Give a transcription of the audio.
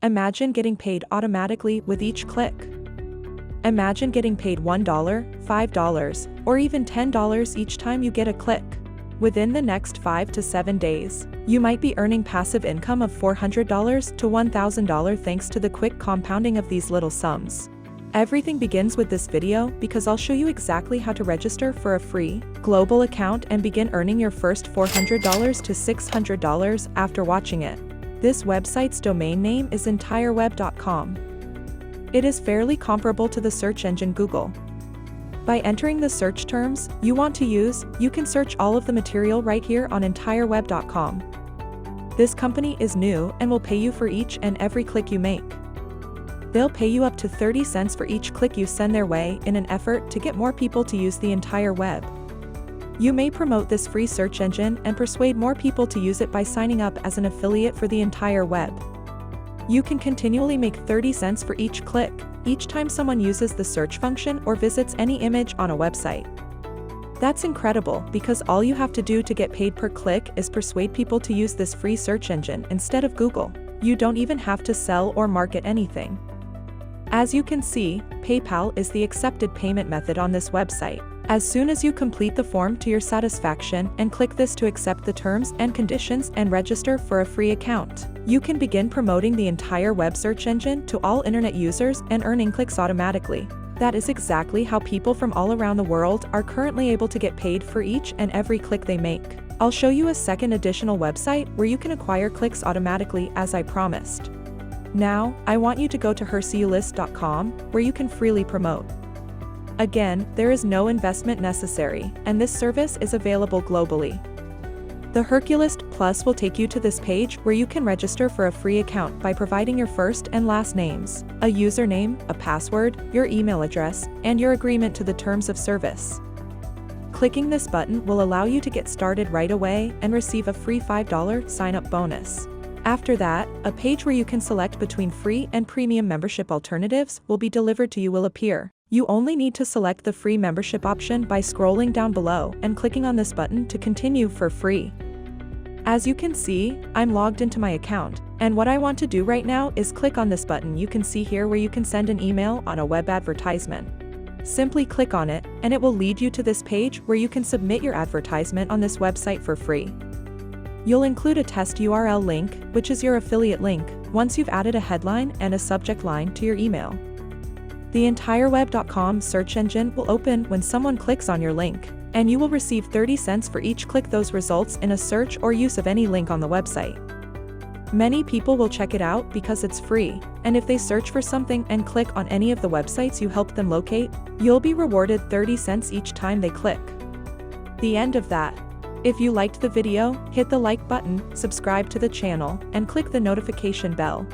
Imagine getting paid automatically with each click. Imagine getting paid $1, $5, or even $10 each time you get a click. Within the next 5 to 7 days, you might be earning passive income of $400 to $1,000 thanks to the quick compounding of these little sums. Everything begins with this video because I'll show you exactly how to register for a free, global account and begin earning your first $400 to $600 after watching it. This website's domain name is entireweb.com. It is fairly comparable to the search engine Google. By entering the search terms you want to use, you can search all of the material right here on entireweb.com. This company is new and will pay you for each and every click you make. They'll pay you up to 30 cents for each click you send their way in an effort to get more people to use the entire web. You may promote this free search engine and persuade more people to use it by signing up as an affiliate for the entire web. You can continually make 30 cents for each click, each time someone uses the search function or visits any image on a website. That's incredible because all you have to do to get paid per click is persuade people to use this free search engine instead of Google. You don't even have to sell or market anything. As you can see, PayPal is the accepted payment method on this website. As soon as you complete the form to your satisfaction and click this to accept the terms and conditions and register for a free account, you can begin promoting the entire web search engine to all internet users and earning clicks automatically. That is exactly how people from all around the world are currently able to get paid for each and every click they make. I'll show you a second additional website where you can acquire clicks automatically as I promised. Now, I want you to go to hercules.com where you can freely promote. Again, there is no investment necessary, and this service is available globally. The Hercules Plus will take you to this page where you can register for a free account by providing your first and last names, a username, a password, your email address, and your agreement to the terms of service. Clicking this button will allow you to get started right away and receive a free $5 sign-up bonus. After that, a page where you can select between free and premium membership alternatives will be delivered to you will appear. You only need to select the free membership option by scrolling down below and clicking on this button to continue for free. As you can see, I'm logged into my account, and what I want to do right now is click on this button you can see here where you can send an email on a web advertisement. Simply click on it, and it will lead you to this page where you can submit your advertisement on this website for free. You'll include a test URL link, which is your affiliate link, once you've added a headline and a subject line to your email. The entireweb.com search engine will open when someone clicks on your link, and you will receive 30 cents for each click. Those results in a search or use of any link on the website. Many people will check it out because it's free, and if they search for something and click on any of the websites you help them locate, you'll be rewarded 30 cents each time they click. The end of that. If you liked the video, hit the like button, subscribe to the channel, and click the notification bell.